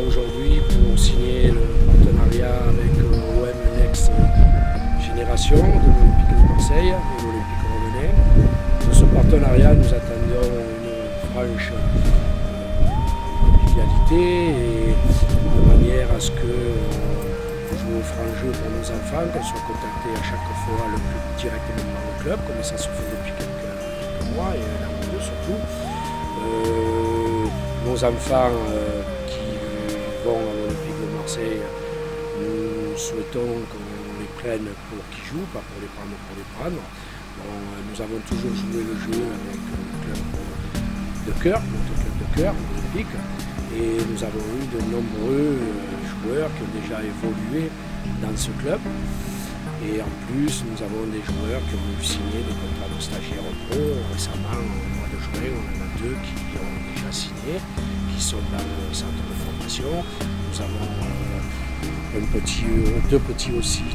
aujourd'hui pour signer le partenariat avec OM Next Génération de l'Olympique de Marseille et l'Olympique Rovenais. De ce partenariat, nous attendions une franche convivialité et de manière à ce que joue au franc jeu pour nos enfants, qu'elles soient contactées à chaque fois le plus directement dans le club, comme ça se fait depuis quelques mois et un an ou deux surtout. Nos enfants qui vont à l'Olympique de Marseille, nous souhaitons qu'on les prenne pour qu'ils jouent, pas pour les prendre pour les prendre. Bon, nous avons toujours joué le jeu avec le club de cœur, notre club de cœur, olympique, et nous avons eu de nombreux joueurs qui ont déjà évolué dans ce club. Et en plus, nous avons des joueurs qui ont signé des contrats de stagiaires pro. Récemment, au mois de juin, on en a deux qui ont déjà signé, qui sont dans le centre de formation. Nous avons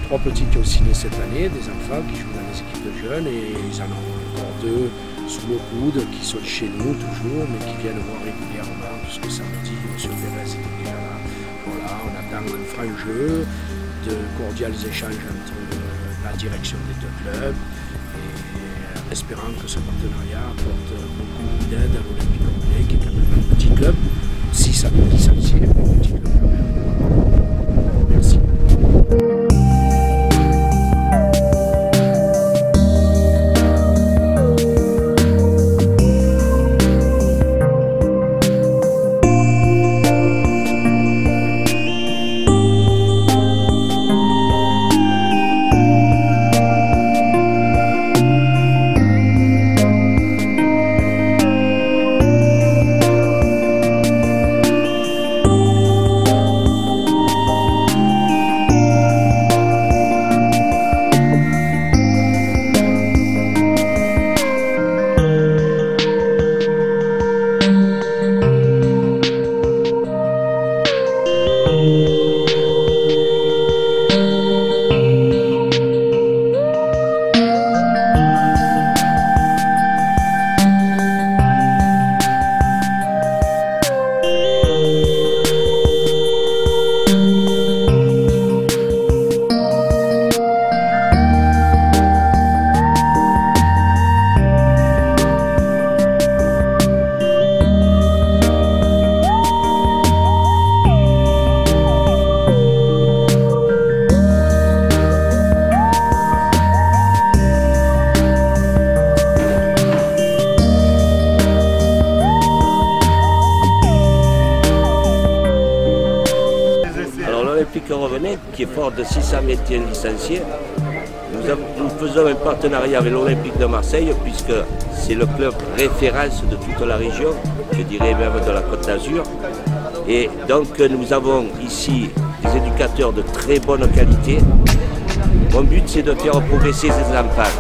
trois petits qui ont signé cette année, des enfants qui jouent dans les équipes de jeunes, et ils en ont encore deux sous le coude qui sont chez nous toujours, mais qui viennent voir régulièrement, puisque samedi, M. Pérez était déjà là. Voilà, on attend un franc jeu, de cordiaux échanges entre la direction des deux clubs, et en espérant que ce partenariat apporte beaucoup d'aide à l'Olympique Rovenais, qui est quand même un petit club, si ça nous licencié, un petit club quand même. Merci. L'Olympique Rovenais, qui est fort de 621 licenciés, nous faisons un partenariat avec l'Olympique de Marseille, puisque c'est le club référence de toute la région, je dirais même de la Côte d'Azur. Et donc nous avons ici des éducateurs de très bonne qualité. Mon but, c'est de faire progresser ces enfants.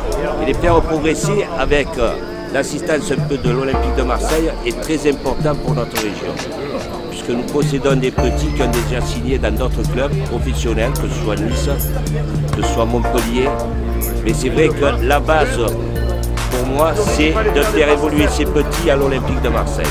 Et les faire progresser avec l'assistance un peu de l'Olympique de Marseille est très important pour notre région, puisque nous possédons des petits qui ont déjà signé dans d'autres clubs professionnels, que ce soit Nice, que ce soit Montpellier. Mais c'est vrai que la base, pour moi, c'est de faire évoluer ces petits à l'Olympique de Marseille.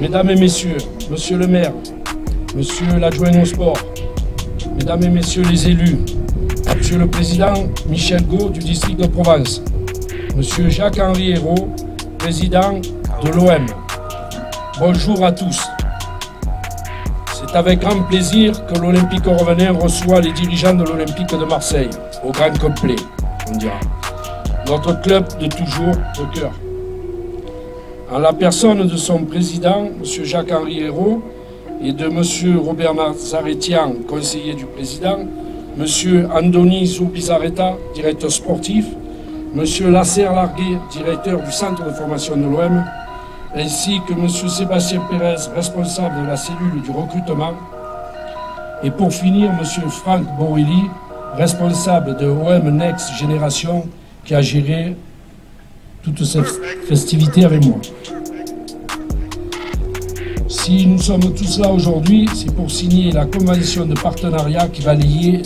Mesdames et messieurs, monsieur le maire, monsieur l'adjoint au sport, mesdames et messieurs les élus, monsieur le président Michel Gault du district de Provence, monsieur Jacques-Henri Hérault, président de l'OM. Bonjour à tous. C'est avec grand plaisir que l'Olympique Revenant reçoit les dirigeants de l'Olympique de Marseille, au grand complet, on dira. Notre club de toujours de cœur. En la personne de son président, M. Jacques-Henri Hérault, et de M. Robert Nazaretian, conseiller du président, M. Andoni Zubizarreta, directeur sportif, M. Lasser Larguet, directeur du centre de formation de l'OM, ainsi que M. Sébastien Pérez, responsable de la cellule du recrutement, et pour finir, M. Franck Borelli, responsable de OM Next Génération, qui a géré toute cette festivité avec moi. Si nous sommes tous là aujourd'hui, c'est pour signer la convention de partenariat qui va lier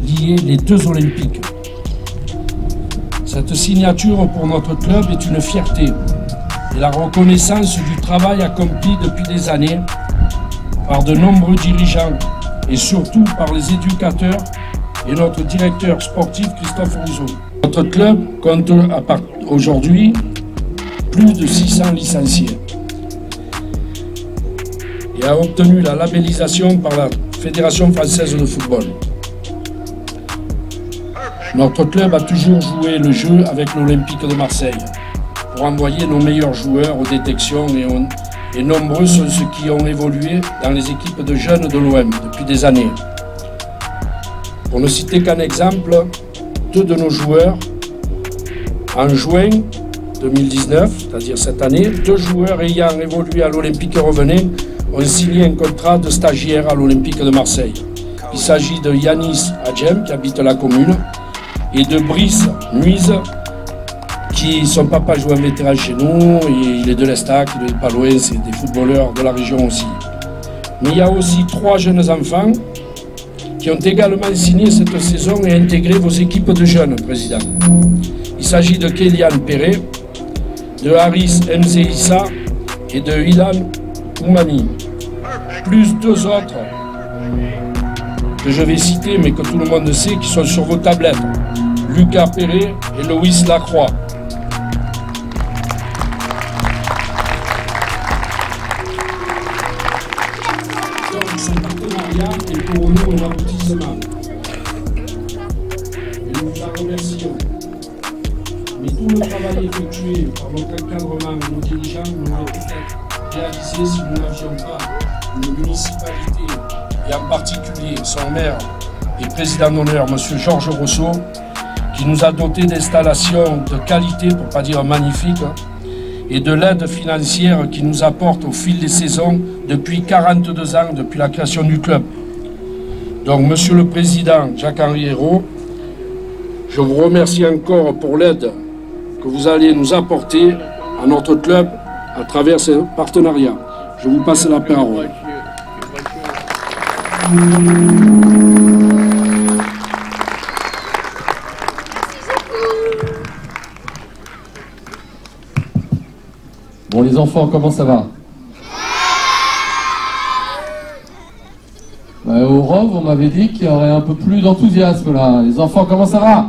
les deux Olympiques. Cette signature pour notre club est une fierté et la reconnaissance du travail accompli depuis des années par de nombreux dirigeants et surtout par les éducateurs et notre directeur sportif Christophe Rousseau. Notre club compte aujourd'hui plus de 600 licenciés et a obtenu la labellisation par la Fédération française de football. Notre club a toujours joué le jeu avec l'Olympique de Marseille pour envoyer nos meilleurs joueurs aux détections et nombreux sont ceux qui ont évolué dans les équipes de jeunes de l'OM depuis des années. Pour ne citer qu'un exemple, deux de nos joueurs, en juin 2019, c'est-à-dire cette année, deux joueurs ayant évolué à l'Olympique Revenant ont signé un contrat de stagiaire à l'Olympique de Marseille. Il s'agit de Yanis Adjem, qui habite la commune, et de Brice Nuise, qui son papa joue un vétéran chez nous, et il est de l'Estac, il est pas loin, c'est des footballeurs de la région aussi. Mais il y a aussi trois jeunes enfants qui ont également signé cette saison et intégré vos équipes de jeunes, Président. Il s'agit de Kélian Perret, de Haris Mzeissa et de Ilan Oumani, plus deux autres que je vais citer mais que tout le monde sait qui sont sur vos tablettes, Lucas Perret et Loïs Lacroix. Donc ce partenariat est pour nous un aboutissement et nous vous en remercions. Mais tout le travail effectué par notre encadrement et nos dirigeants n'aurait pu être réalisé si nous n'avions pas une municipalité, et en particulier son maire et président d'honneur, M. Georges Rousseau, qui nous a doté d'installations de qualité, pour ne pas dire magnifiques, et de l'aide financière qu'ils nous apportent au fil des saisons depuis 42 ans, depuis la création du club. Donc, Monsieur le Président Jacques-Henri Hérault, je vous remercie encore pour l'aide que vous allez nous apporter à notre club à travers ce partenariat. Je vous passe la parole. Bon, les enfants, comment ça va? Au ROV, on m'avait dit qu'il y aurait un peu plus d'enthousiasme là. Les enfants, comment ça va?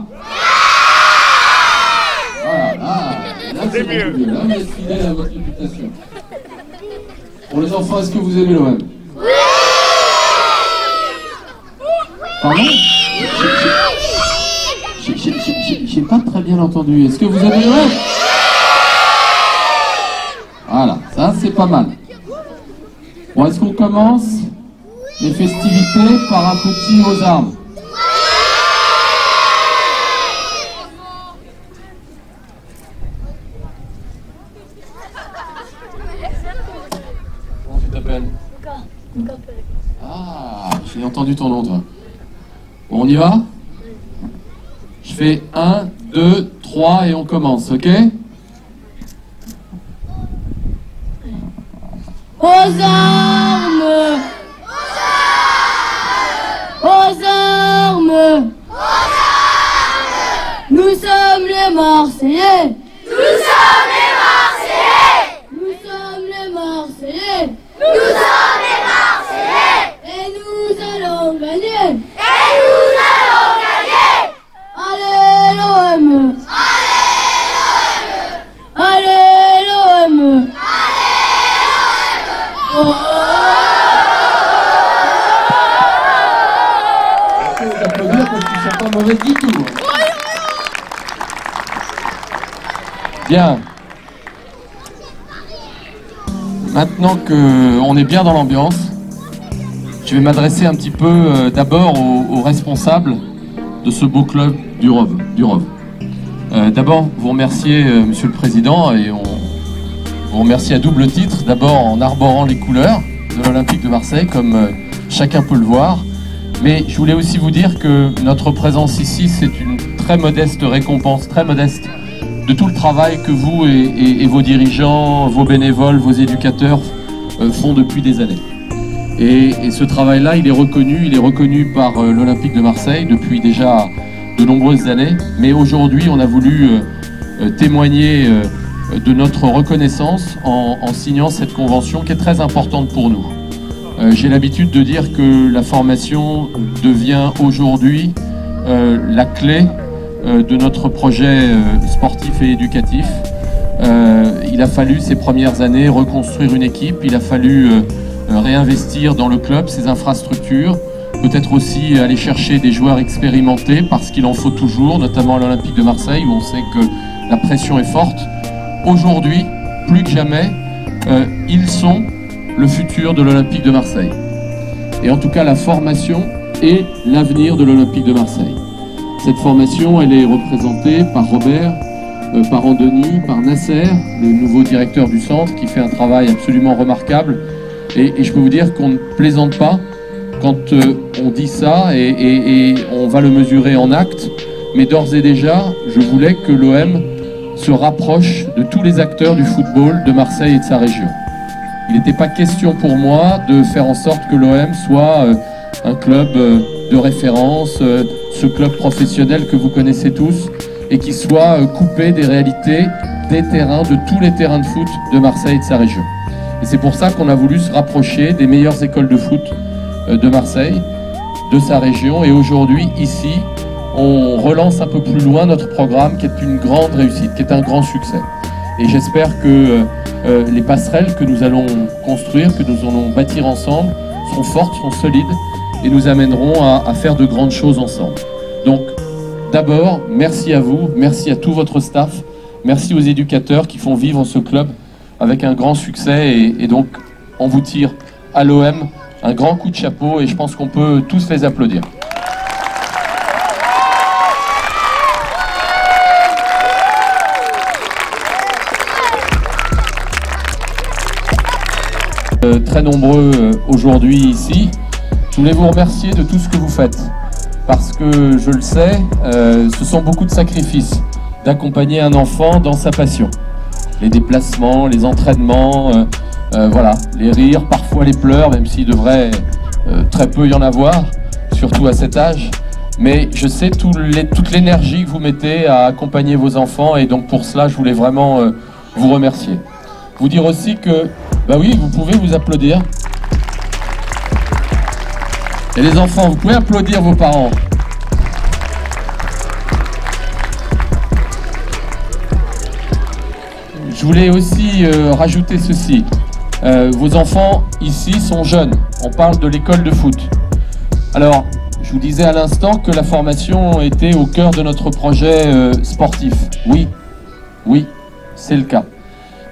Voilà, là c'est mieux. Là, vous êtes fidèles à votre réputation. Pour les enfants, est-ce que vous aimez l'OM? Oui. Pardon? J'ai pas très bien entendu. Est-ce que vous aimez l'OM? Voilà, ça c'est pas mal. Bon, est-ce qu'on commence les festivités par un petit aux armes? Comment tu t'appelles? Ah, j'ai entendu ton nom, toi. Bon, on y va? Je fais 1, 2, 3 et on commence, ok? Aux armes! Aux armes! Nous sommes les Marseillais! Nous sommes les Marseillais! Nous sommes les Marseillais! Nous sommes les Marseillais! Et nous allons gagner! Et nous allons gagner! Allez l'OM! Allez l'OM! Pas mauvais du tout. Bien. Maintenant qu'on est bien dans l'ambiance, je vais m'adresser un petit peu d'abord aux responsables de ce beau club du ROV. D'abord, vous remercier Monsieur le Président, et on vous remercie à double titre. D'abord en arborant les couleurs de l'Olympique de Marseille, comme chacun peut le voir. Mais je voulais aussi vous dire que notre présence ici, c'est une très modeste récompense, très modeste, de tout le travail que vous et vos dirigeants, vos bénévoles, vos éducateurs font depuis des années. Et ce travail-là, il est reconnu par l'Olympique de Marseille depuis déjà de nombreuses années. Mais aujourd'hui, on a voulu témoigner de notre reconnaissance en signant cette convention qui est très importante pour nous. J'ai l'habitude de dire que la formation devient aujourd'hui la clé de notre projet sportif et éducatif. Il a fallu ces premières années reconstruire une équipe, il a fallu réinvestir dans le club, ses infrastructures, peut-être aussi aller chercher des joueurs expérimentés parce qu'il en faut toujours, notamment à l'Olympique de Marseille où on sait que la pression est forte. Aujourd'hui, plus que jamais, ils sont le futur de l'Olympique de Marseille. Et en tout cas, la formation est l'avenir de l'Olympique de Marseille. Cette formation, elle est représentée par Robert, par Andoni, par Nasser, le nouveau directeur du centre, qui fait un travail absolument remarquable. Et je peux vous dire qu'on ne plaisante pas quand on dit ça, et on va le mesurer en actes. Mais d'ores et déjà, je voulais que l'OM se rapproche de tous les acteurs du football de Marseille et de sa région. Il n'était pas question pour moi de faire en sorte que l'OM soit un club de référence, ce club professionnel que vous connaissez tous, et qui soit coupé des réalités des terrains, de tous les terrains de foot de Marseille et de sa région. Et c'est pour ça qu'on a voulu se rapprocher des meilleures écoles de foot de Marseille, de sa région, et aujourd'hui, ici, on relance un peu plus loin notre programme qui est une grande réussite, qui est un grand succès. Et j'espère que les passerelles que nous allons construire, que nous allons bâtir ensemble, seront fortes, seront solides et nous amèneront à faire de grandes choses ensemble. Donc, d'abord, merci à vous, merci à tout votre staff, merci aux éducateurs qui font vivre ce club avec un grand succès et donc on vous tire à l'OM un grand coup de chapeau et je pense qu'on peut tous les applaudir. très nombreux aujourd'hui ici. Je voulais vous remercier de tout ce que vous faites, parce que je le sais, ce sont beaucoup de sacrifices d'accompagner un enfant dans sa passion. Les déplacements, les entraînements, voilà, les rires, parfois les pleurs, même s'il devrait très peu y en avoir, surtout à cet âge. Mais je sais toute l'énergie que vous mettez à accompagner vos enfants, et donc pour cela, je voulais vraiment vous remercier. Vous dire aussi que, bah oui, vous pouvez vous applaudir. Et les enfants, vous pouvez applaudir vos parents. Je voulais aussi rajouter ceci. Vos enfants ici sont jeunes. On parle de l'école de foot. Alors, je vous disais à l'instant que la formation était au cœur de notre projet sportif. Oui, c'est le cas.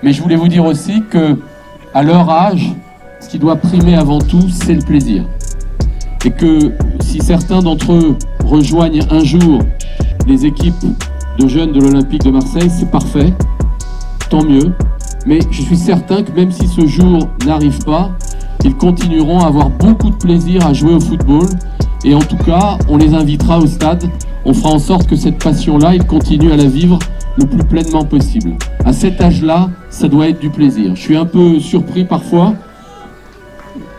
Mais je voulais vous dire aussi que, à leur âge, ce qui doit primer avant tout, c'est le plaisir. Et que si certains d'entre eux rejoignent un jour les équipes de jeunes de l'Olympique de Marseille, c'est parfait, tant mieux. Mais je suis certain que même si ce jour n'arrive pas, ils continueront à avoir beaucoup de plaisir à jouer au football. Et en tout cas, on les invitera au stade. On fera en sorte que cette passion-là, ils continuent à la vivre le plus pleinement possible. À cet âge-là, ça doit être du plaisir. Je suis un peu surpris parfois.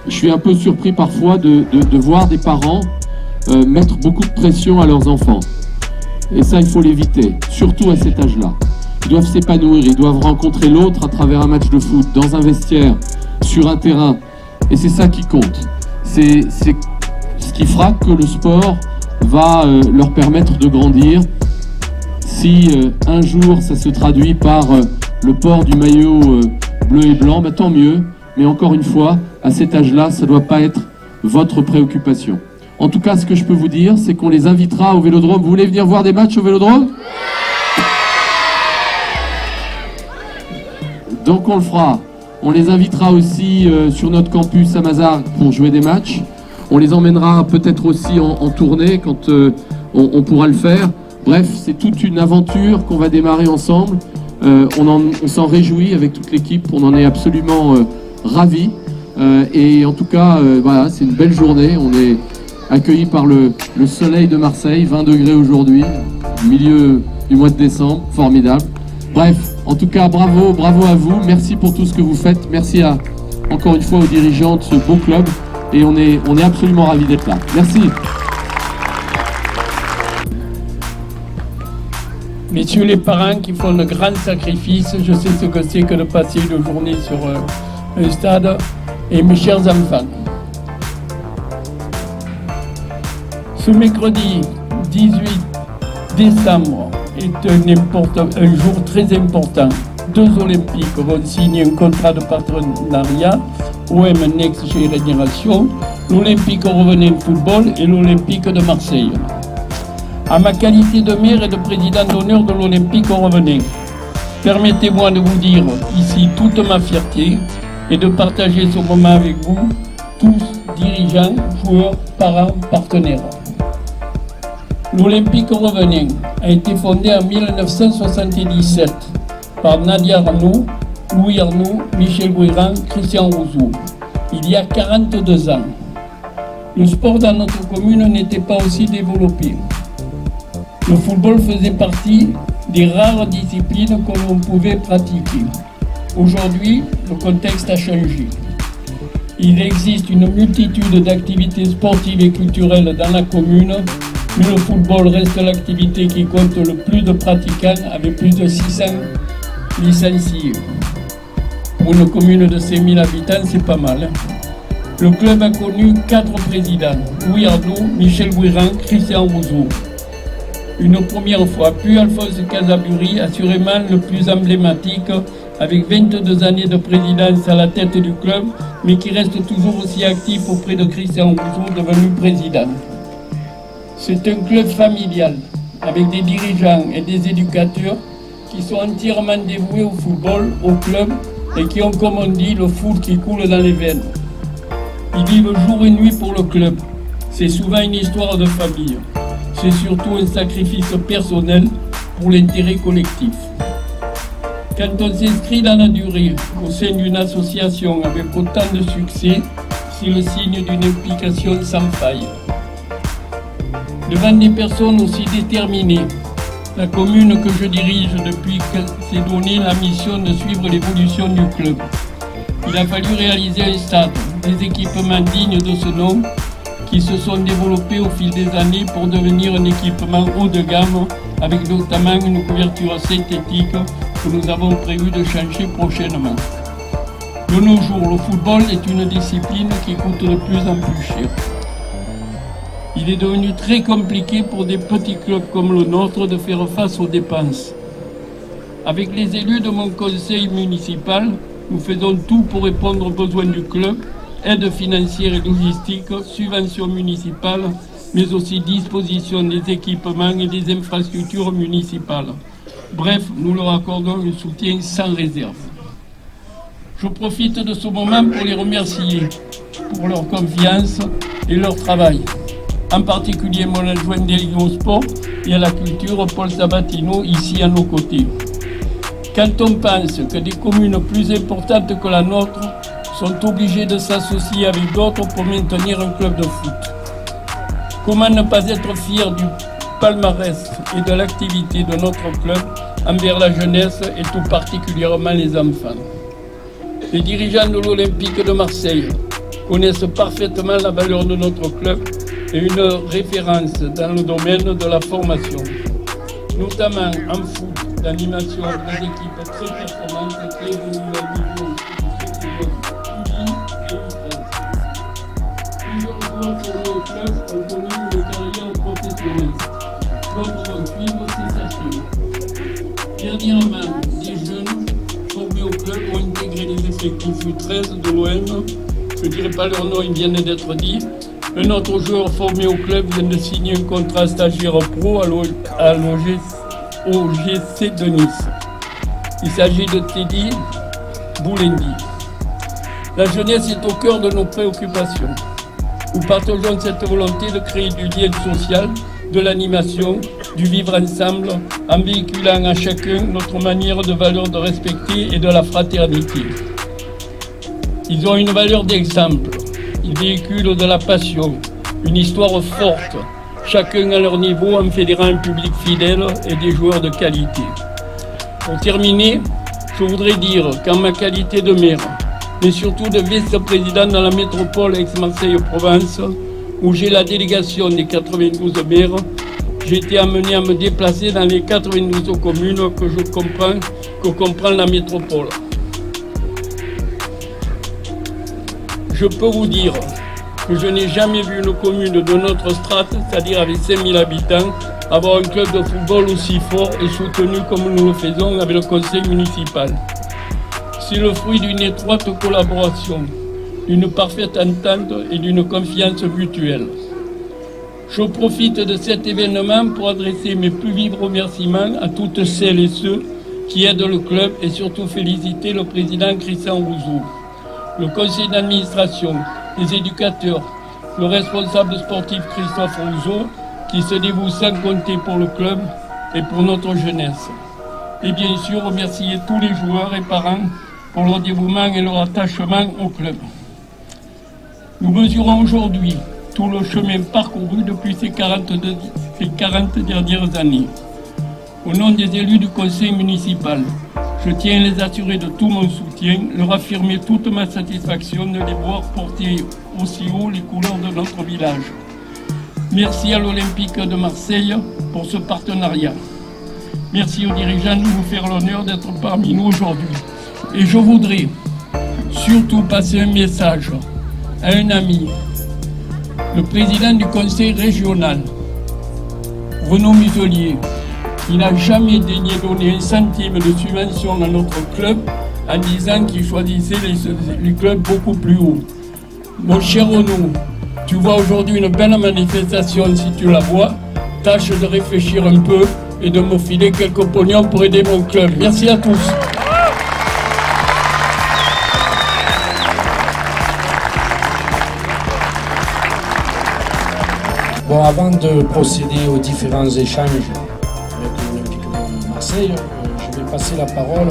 De voir des parents mettre beaucoup de pression à leurs enfants. Et ça, il faut l'éviter, surtout à cet âge-là. Ils doivent s'épanouir, ils doivent rencontrer l'autre à travers un match de foot, dans un vestiaire, sur un terrain. Et c'est ça qui compte. C'est ce qui fera que le sport va leur permettre de grandir. Si un jour ça se traduit par le port du maillot bleu et blanc, bah, tant mieux. Mais encore une fois, à cet âge-là, ça ne doit pas être votre préoccupation. En tout cas, ce que je peux vous dire, c'est qu'on les invitera au Vélodrome. Vous voulez venir voir des matchs au Vélodrome ? Donc on le fera. On les invitera aussi sur notre campus à Mazargues pour jouer des matchs. On les emmènera peut-être aussi en tournée quand on pourra le faire. Bref, c'est toute une aventure qu'on va démarrer ensemble. On s'en réjouit avec toute l'équipe. On en est absolument ravis. Et en tout cas, voilà, c'est une belle journée. On est accueillis par le soleil de Marseille, 20 degrés aujourd'hui, au milieu du mois de décembre. Formidable. Bref. En tout cas, bravo à vous. Merci pour tout ce que vous faites. Merci encore une fois aux dirigeants de ce beau club. Et on est absolument ravis d'être là. Merci. Messieurs les parents qui font de grands sacrifices, je sais ce que c'est que de passer une journée sur un stade. Et mes chers enfants, ce mercredi 18 décembre, est un jour très important. Deux Olympiques vont signer un contrat de partenariat, OM Next Génération, l'Olympique Revenant Football et l'Olympique de Marseille. À ma qualité de maire et de président d'honneur de l'Olympique Revenant, permettez-moi de vous dire ici toute ma fierté et de partager ce moment avec vous, tous dirigeants, joueurs, parents, partenaires. L'Olympique Revenant a été fondé en 1977 par Nadia Arnaud, Louis Arnaud, Michel Guérin, Christian Rousseau, il y a 42 ans. Le sport dans notre commune n'était pas aussi développé. Le football faisait partie des rares disciplines que l'on pouvait pratiquer. Aujourd'hui, le contexte a changé. Il existe une multitude d'activités sportives et culturelles dans la commune, mais le football reste l'activité qui compte le plus de pratiquants avec plus de 600 licenciés. Pour une commune de 5000 habitants, c'est pas mal. Le club a connu 4 présidents, Louis Arnaud, Michel Guérin, Christian Rousseau. Une première fois, puis Alphonse Casaburi, assurément le plus emblématique, avec 22 années de présidence à la tête du club, mais qui reste toujours aussi actif auprès de Christian Rousseau, devenu président. C'est un club familial, avec des dirigeants et des éducateurs qui sont entièrement dévoués au football, au club, et qui ont, comme on dit, le foot qui coule dans les veines. Ils vivent jour et nuit pour le club. C'est souvent une histoire de famille. C'est surtout un sacrifice personnel pour l'intérêt collectif. Quand on s'inscrit dans la durée au sein d'une association avec autant de succès, c'est le signe d'une implication sans faille. Devant des personnes aussi déterminées, la commune que je dirige depuis s'est donné la mission de suivre l'évolution du club. Il a fallu réaliser un stade, des équipements dignes de ce nom qui se sont développés au fil des années pour devenir un équipement haut de gamme avec notamment une couverture synthétique que nous avons prévu de changer prochainement. De nos jours, le football est une discipline qui coûte de plus en plus cher. Il est devenu très compliqué pour des petits clubs comme le nôtre de faire face aux dépenses. Avec les élus de mon conseil municipal, nous faisons tout pour répondre aux besoins du club, aide financière et logistique, subventions municipales, mais aussi disposition des équipements et des infrastructures municipales. Bref, nous leur accordons un soutien sans réserve. Je profite de ce moment pour les remercier pour leur confiance et leur travail. En particulier mon adjoint délégué au sport et à la culture, Paul Sabatino, ici à nos côtés. Quand on pense que des communes plus importantes que la nôtre sont obligées de s'associer avec d'autres pour maintenir un club de foot, comment ne pas être fier du palmarès et de l'activité de notre club envers la jeunesse et tout particulièrement les enfants. Les dirigeants de l'Olympique de Marseille connaissent parfaitement la valeur de notre club et une référence dans le domaine de la formation, notamment en foot, l'animation des équipes très performantes qui évoluent à niveau et plusieurs joueurs formés au club ont connu une carrière professionnelle. D'autres vont suivre ces sachets. Dernièrement, des jeunes formés au club ont intégré les effectifs U13 de l'OM. Je ne dirai pas leur nom, ils viennent d'être dit. Un autre joueur formé au club vient de signer un contrat stagiaire pro à l'OGC de Nice. Il s'agit de Teddy Boulendi. La jeunesse est au cœur de nos préoccupations. Nous partageons cette volonté de créer du lien social, de l'animation, du vivre ensemble, en véhiculant à chacun notre manière de valeur de respecter et de la fraternité. Ils ont une valeur d'exemple. Ils véhiculent de la passion, une histoire forte, chacun à leur niveau en fédérant un public fidèle et des joueurs de qualité. Pour terminer, je voudrais dire qu'en ma qualité de maire, mais surtout de vice-président dans la métropole Aix-Marseille-Provence, où j'ai la délégation des 92 maires, j'ai été amené à me déplacer dans les 92 communes que comprend la métropole. Je peux vous dire que je n'ai jamais vu une commune de notre strate, c'est-à-dire avec 5000 habitants, avoir un club de football aussi fort et soutenu comme nous le faisons avec le conseil municipal. C'est le fruit d'une étroite collaboration, d'une parfaite entente et d'une confiance mutuelle. Je profite de cet événement pour adresser mes plus vifs remerciements à toutes celles et ceux qui aident le club et surtout féliciter le président Christian Rouzou, le conseil d'administration, les éducateurs, le responsable sportif Christophe Rouzot, qui se dévoue sans compter pour le club et pour notre jeunesse. Et bien sûr, remercier tous les joueurs et parents pour leur dévouement et leur attachement au club. Nous mesurons aujourd'hui tout le chemin parcouru depuis ces 40 dernières années. Au nom des élus du conseil municipal, je tiens à les assurer de tout mon soutien, leur affirmer toute ma satisfaction de les voir porter aussi haut les couleurs de notre village. Merci à l'Olympique de Marseille pour ce partenariat. Merci aux dirigeants de nous faire l'honneur d'être parmi nous aujourd'hui. Et je voudrais surtout passer un message à un ami, le président du conseil régional, Renaud Muselier. Il n'a jamais daigné donner un centime de subvention à notre club en disant qu'il choisissait les clubs beaucoup plus hauts. Mon cher Renaud, tu vois aujourd'hui une belle manifestation si tu la vois. Tâche de réfléchir un peu et de me filer quelques pognons pour aider mon club. Merci à tous. Bon, avant de procéder aux différents échanges avec l'Olympique de Marseille, je vais passer la parole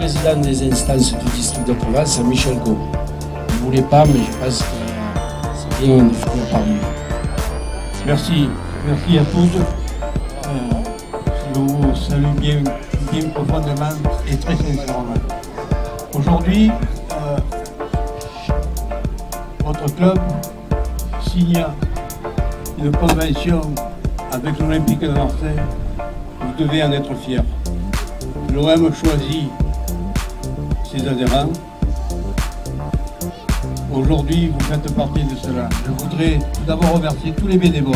président des instances du district de Provence, Michel Gault. Il ne voulait pas, mais je pense que c'est bien de finir par lui. Merci à tous. Je vous salue bien profondément et très sincèrement. Aujourd'hui, votre club signe une convention avec l'Olympique de Marseille. Vous devez en être fiers. L'OM choisit ses adhérents. Aujourd'hui, vous faites partie de cela. Je voudrais tout d'abord remercier tous les bénévoles,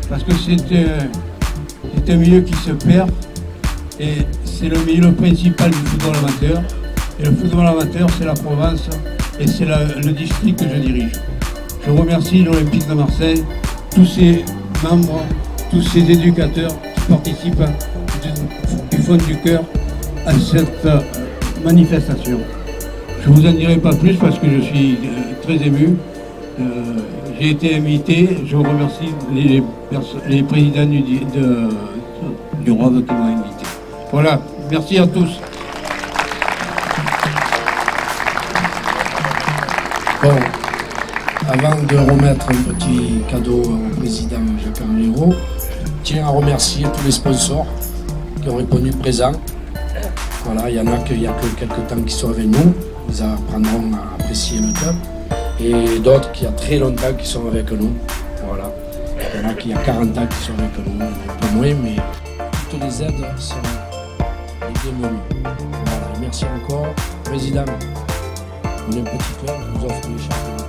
parce que c'est un milieu qui se perd, et c'est le milieu principal du football amateur. Et le football amateur, c'est la Provence, et c'est le district que je dirige. Je remercie l'Olympique de Marseille, tous ses membres, tous ses éducateurs qui participent du fond du cœur à cette manifestation. Je ne vous en dirai pas plus parce que je suis très ému. J'ai été invité, je remercie les présidents du ROV qui m'ont invité. Voilà, merci à tous. Bon, avant de remettre un petit cadeau au président Jacques Amiro, je tiens à remercier tous les sponsors qui ont répondu présent. Voilà, il y en a qu'il y a que quelques temps qui sont avec nous, ils apprendront à apprécier le club. Et d'autres qui il y a très longtemps qui sont avec nous. Voilà. Il y en a qui il y a 40 ans qui sont avec nous, un peu moins, mais toutes les aides sont les bienvenues. Voilà, merci encore. Président, on est un petit club, nous offre les championnats.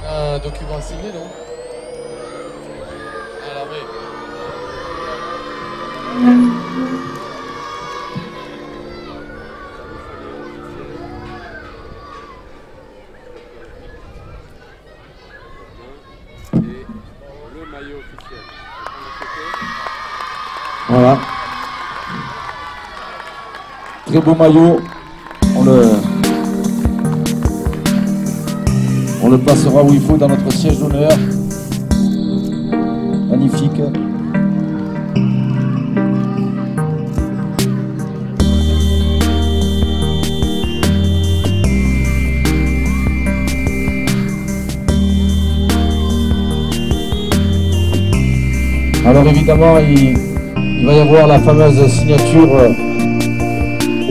Un document signé, non? À l'armée. Et le maillot officiel. Voilà. Très beau maillot. On le placera où il faut dans notre siège d'honneur. Magnifique. Alors évidemment, il va y avoir la fameuse signature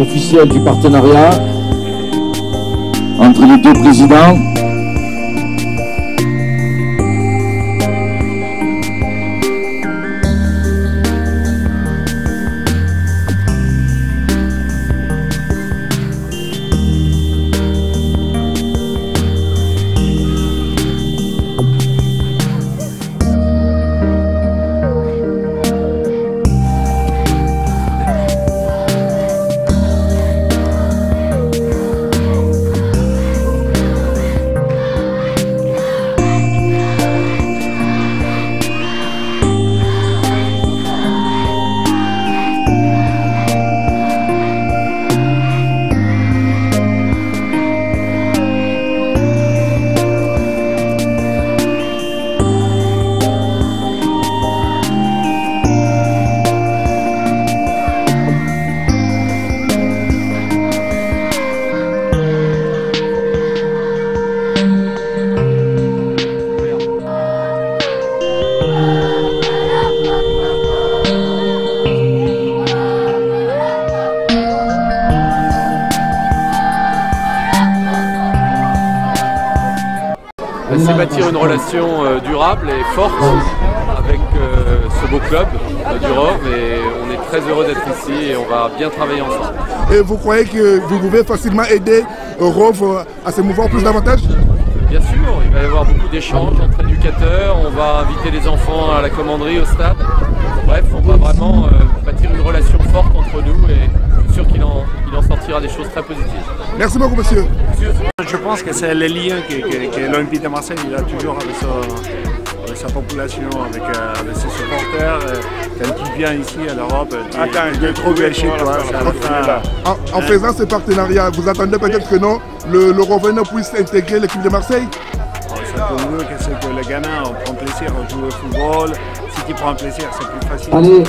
officielle du partenariat entre les deux présidents. C'est bâtir une relation durable et forte avec ce beau club du ROV, et on est très heureux d'être ici et on va bien travailler ensemble. Et vous croyez que vous pouvez facilement aider ROV à se mouvoir plus davantage? Bien sûr, il va y avoir beaucoup d'échanges entre éducateurs, on va inviter les enfants à la commanderie, au stade. Bref, on va vraiment bâtir une relation forte entre nous et je suis sûr qu'il en sortira des choses très positives. Merci beaucoup, monsieur. Je pense que c'est le lien que l'Olympique de Marseille il a toujours avec avec sa population, avec ses supporters. Quand il vient ici à l'Europe, il est trop bien chez toi. En faisant ce partenariat, vous attendez peut-être que non, le Roveno puisse intégrer l'équipe de Marseille? Ça peut mieux que c'est que les gamins prennent plaisir à jouer au football. Si tu prends plaisir, c'est plus facile. Allez.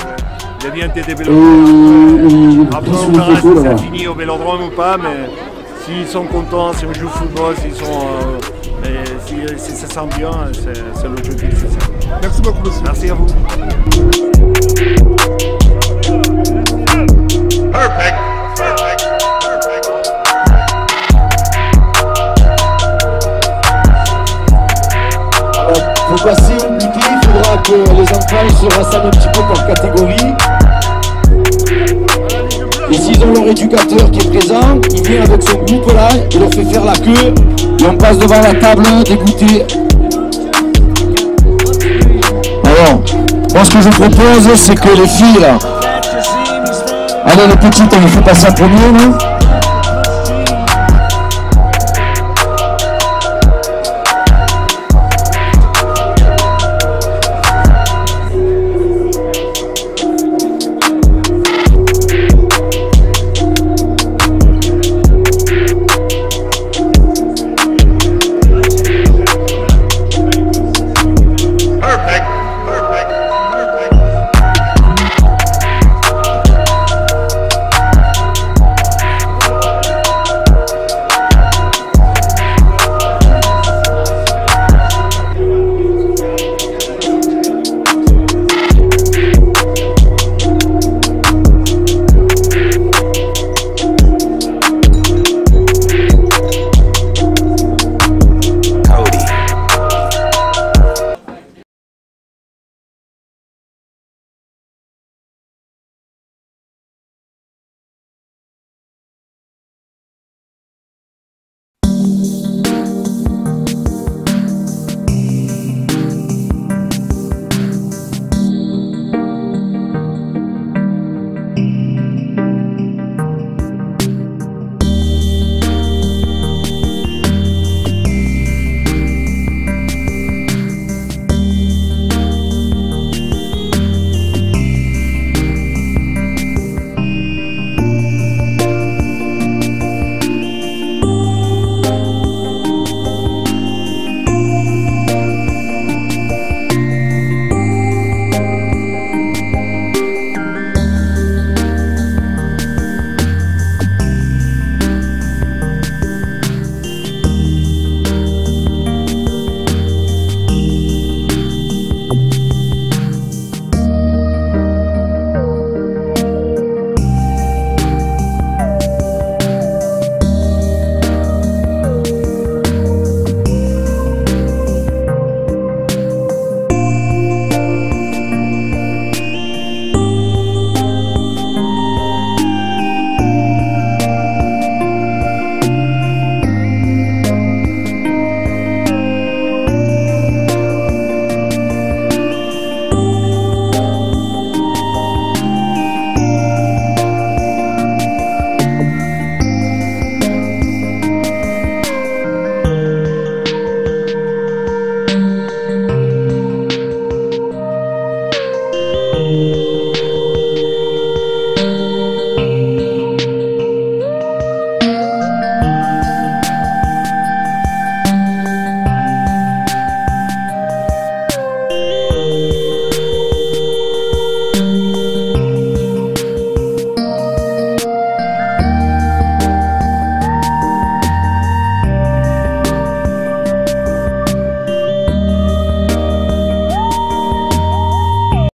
De bien te développer. Après, on verra si ça finit au Vélodrome ou pas, mais s'ils sont contents, si on joue au football, si ça sent bien, c'est l'objectif, c'est ça. Merci beaucoup, monsieur. Merci à vous. Perfect. Donc voici au but, il faudra que les enfants se rassemblent un petit peu par catégorie. Et s'ils ont leur éducateur qui est présent, il vient avec son groupe là, il leur fait faire la queue, et on passe devant la table des goûters. Alors, moi ce que je propose, c'est que les filles là, allez les petites, on les fait passer en premier là.